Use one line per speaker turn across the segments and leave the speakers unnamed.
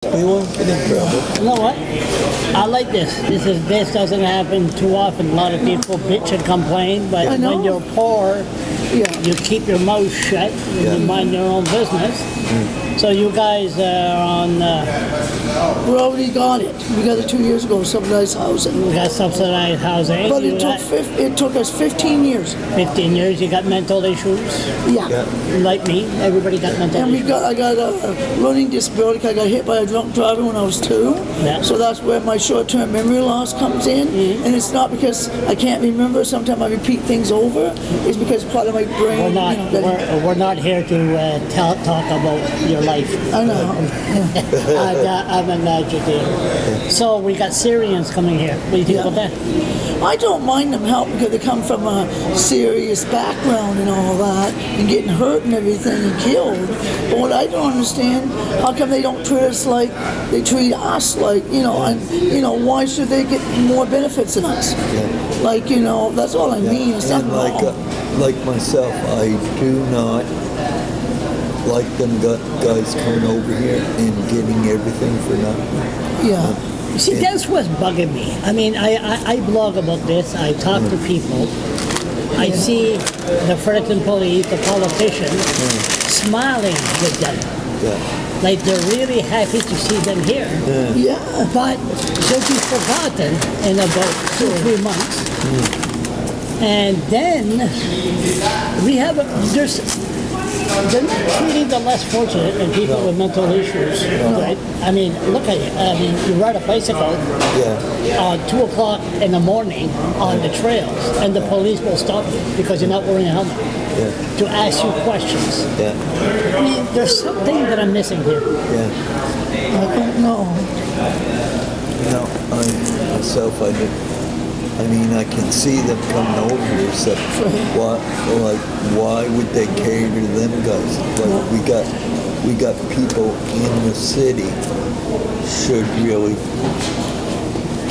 We won't get in trouble.
You know what? I like this. This doesn't happen too often. A lot of people bitch and complain, but when you're poor, you keep your mouth shut and you mind your own business. So you guys are on...
we already got it. We got it 2 years ago, subsidized housing.
We got subsidized housing.
But it took us 15 years.
15 years. You got mental issues?
Yeah.
Like me, everybody got mental issues.
And I got a learning disability. I got hit by a drunk driver when I was 2.
Yeah.
So that's where my short-term memory loss comes in. And it's not because I can't remember. Sometimes I repeat things over. It's because part of my brain...
We're not here to talk about your life.
I know.
I'm imaginative. So we got Syrians coming here. What do you think about that?
I don't mind them helping because they come from a serious background and all that, and getting hurt and everything and killed. But what I don't understand, how come they don't treat us like they treat us? Like, and why should they get more benefits than us?
Yeah.
Like, that's all I mean. It's not
like myself, I do not like them guys coming over here and getting everything for nothing.
Yeah.
See, that's what's bugging me. I mean, I blog about this. I talk to people. I see the Fredericton police, the politicians, smiling with them.
Yeah.
Like they're really happy to see them here.
Yeah.
But they'll be forgotten in about 2 or 3 months. And then they're not treating the less fortunate and people with mental issues, right? I mean, look at it. I mean, you ride a bicycle at 2 o'clock in the morning on the trails, and the police will stop you because you're not wearing a helmet to ask you questions.
Yeah.
I mean, there's something that I'm missing here.
Yeah.
I don't know.
I mean, I can see them coming over here, so why would they cater to them guys? Like, we got people in the city should really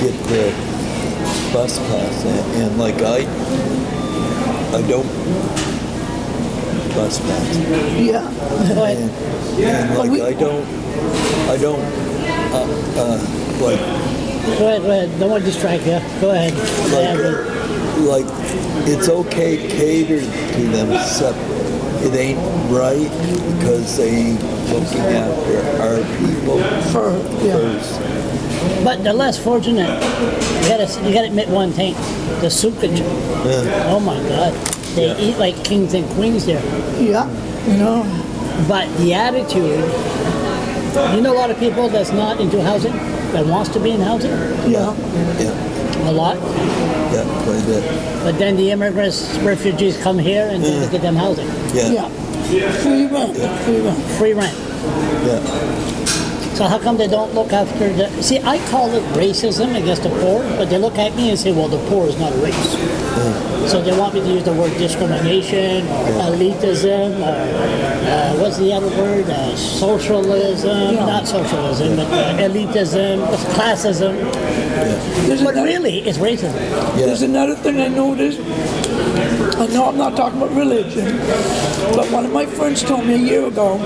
get the bus pass, and like I don't bus pass.
Yeah.
And like I don't like.
Go ahead. Don't want to distract you. Go ahead.
Like, it's okay to cater to them, except it ain't right because they ain't looking after our people first.
But the less fortunate, you gotta admit one thing: the soupage. Oh my God, they eat like kings and queens there.
Yeah.
But the attitude, a lot of people that's not into housing, that wants to be in housing.
Yeah.
Yeah.
A lot.
Yeah, quite a bit.
But then the immigrants, refugees come here and they get them housing.
Yeah.
Free rent.
Free rent.
Yeah.
So how come they don't look after the... See, I call it racism against the poor, but they look at me and say, well, the poor is not a race. So they want me to use the word discrimination or elitism or what's the other word? Socialism. Not socialism, but elitism, classism. But really, it's racism.
There's another thing I noticed. I know I'm not talking about religion, but one of my friends told me a year ago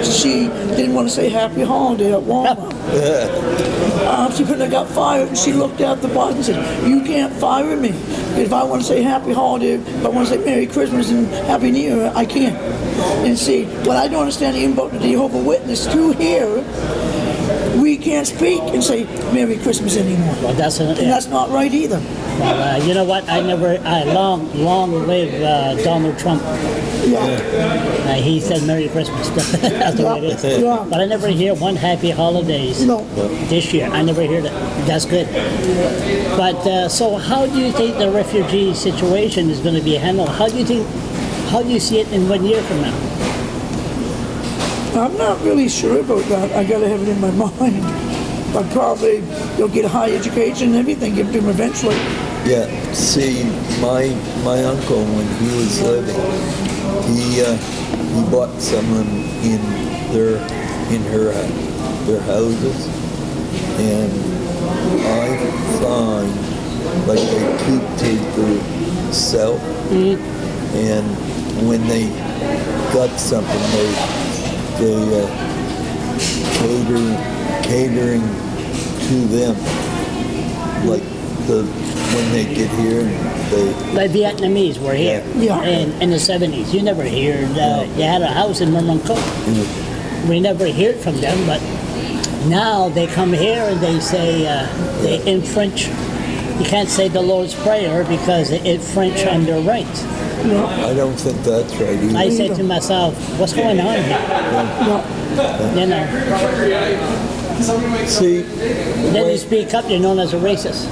she didn't want to say happy holiday at Walmart. She got fired, and she looked at the boss and said, you can't fire me. If I want to say happy holiday, if I want to say Merry Christmas and Happy New Year, I can't. And see, what I don't understand even about the Jehovah's Witness too here, we can't speak and say Merry Christmas anymore.
Well,
that's not right either.
Well, you know what? I long live Donald Trump.
Yeah.
He said Merry Christmas. That's the way it is.
Yeah.
But I never hear one Happy Holidays this year. I never hear that. That's good. But so how do you think the refugee situation is going to be handled? How do you see it in 1 year from now?
I'm not really sure about that. I gotta have it in my mind. But probably they'll get a high education and everything given to them eventually.
Yeah. See, my uncle, when he was living, he bought some of them in their houses, and I find like they keep to themselves, and when they got something, they catering to them, like when they get here and they.
The Vietnamese were here
Yeah.
in the 70s. You never heard, they had a house in Mermanco. We never heard from them, but now they come here and they say, in French, you can't say the Lord's Prayer because it's French on their rights.
I don't think that's right either.
I said to myself, what's going on here? You know,
See,
then you speak up, you're known as a racist.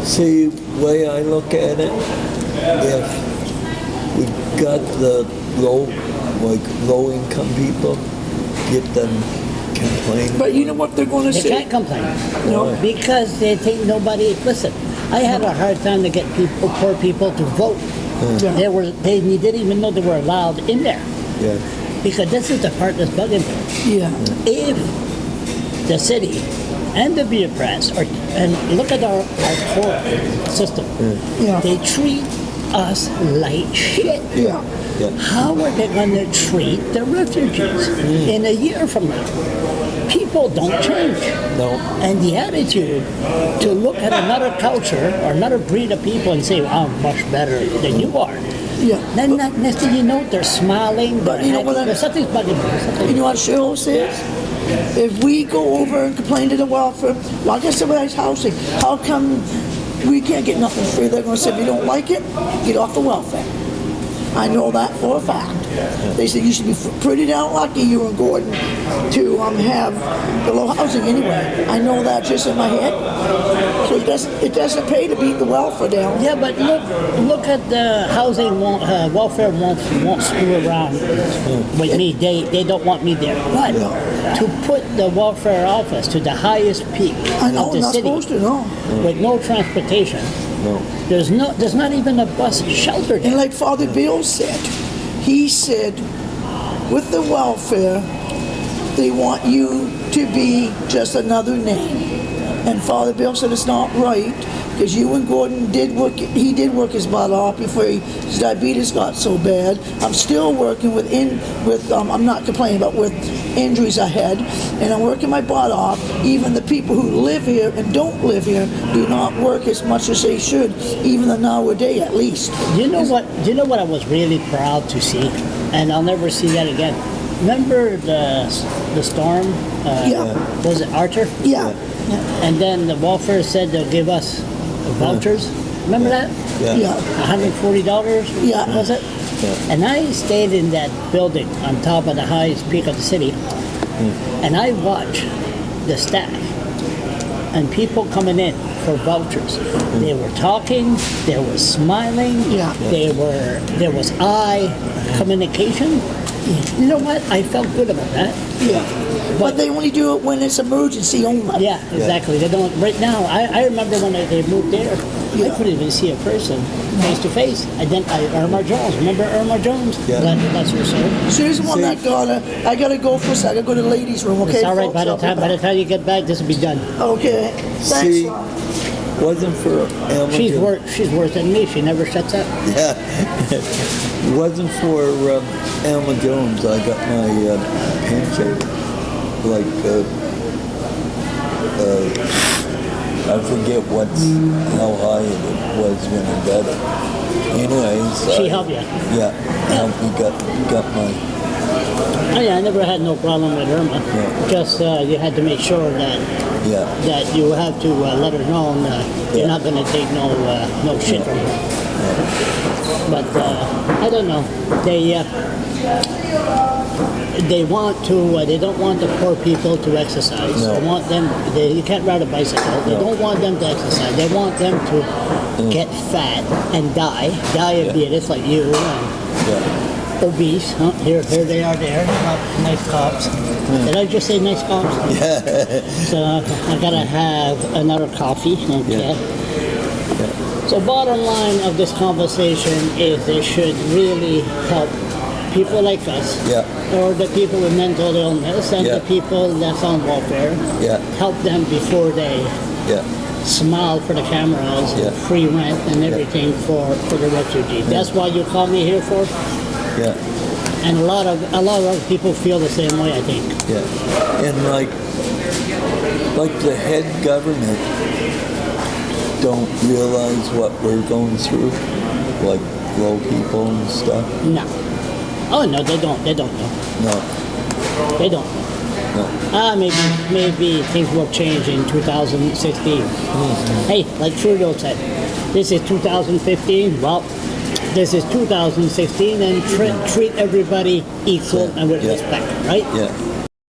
see, way I look at it, if we got the low income people, get them complaining.
But you know what they're going to
They
say?
can't complain
No.
because they think nobody. Listen, I had a hard time to get poor people to vote.
Yeah.
They didn't even know they were allowed in there
Yeah,
because this is the part that's bugging me.
Yeah.
If the city and the bureaucrats and look at our court system,
Yeah.
they treat us like shit.
Yeah.
yeah.
How are they going to treat the refugees in a year from now? People don't change.
No,
And the attitude to look at another culture or another breed of people and say, well, I'm much better than you are.
Yeah.
Then next thing you know, they're smiling,
But
they're
you know
happy.
what I-
There's something's bugging me.
You know what Cheryl says? If we go over and complain to the welfare, like I said with housing, how come we can't get nothing free? They're going to say, if you don't like it, get off the welfare. I know that for a fact. They said you should be pretty down lucky you and Gordon to have the low housing anyway. I know that just in my head. So it doesn't pay to beat the welfare down.
Yeah, but look at the housing welfare won't screw around with me. They don't want me there. But to put the welfare office to the highest peak
I know,
of the
not
city
supposed to, no.
with no transportation,
no.
there's not even a bus shelter
And
there.
like Father Bill said, he said, with the welfare, they want you to be just another name. And Father Bill said it's not right because you and Gordon did work. He did work his butt off before his diabetes got so bad. I'm still working with I'm not complaining about with injuries I had, and I'm working my butt off. Even the people who live here and don't live here do not work as much as they should, even nowadays at least.
Do you know what I was really proud to see, and I'll never see that again. Remember the storm?
Yeah.
Was it Archer?
Yeah.
And then the welfare said they'll give us vouchers. Remember that?
Yeah.
$140.
Yeah.
Was it?
Yeah.
And I stayed in that building on top of the highest peak of the city, and I watched the staff and people coming in for vouchers. They were talking, they were smiling,
Yeah.
there was eye communication. You know what? I felt good about that.
Yeah. But they only do it when it's emergency only.
Yeah, exactly. They don't. Right now, I remember when they moved there, I
Yeah.
couldn't even see a person face to face. And then Irma Jones. Remember Irma Jones?
Yeah.
That's her soul.
She's the one that I gotta go for a second. I gotta go to the ladies' room, okay?
It's all right.
folks? I'll be
By the time you get back, this will be done.
back. Okay. Thanks.
See,
Ron.
wasn't for Alma Jones.
She's worse than me. She never shuts up.
Yeah. Wasn't for Alma Jones. I got my pension. Like, I forget how high it was when I got it. Anyways.
She helped you.
Yeah. Helped me got my.
Oh yeah, I never had no problem with Irma.
Yeah.
Just you had to make sure that
Yeah.
you have to let her know you're not going to take no shit from her. But I don't know. They want to. They don't want the poor people to exercise.
No.
They want them. You can't ride a bicycle. They don't want them to exercise. They want them to get fat and die of diabetes like you and
Yeah.
obese. Huh? Here they are. There, nice cops. Did I just say nice cops?
Yeah.
So I gotta have another coffee. Okay. So bottom line of this conversation is they should really help people like us, or the people with mental illness, and the people that's on welfare.
Yeah.
Help them before they
Yeah.
smile for the cameras, free rent and everything for the refugees. That's what you call me here for.
Yeah.
And a lot of other people feel the same way, I think.
Yeah. And like like the head government don't realize what we're going through, like low people and stuff.
No. Oh no, they don't. They don't know.
No,
They don't know.
no.
Maybe things will change in 2016. Hey, like Trudeau said, this is 2015. Well, this is 2016, and treat everybody equal and with
Yeah.
respect, right?
Yeah.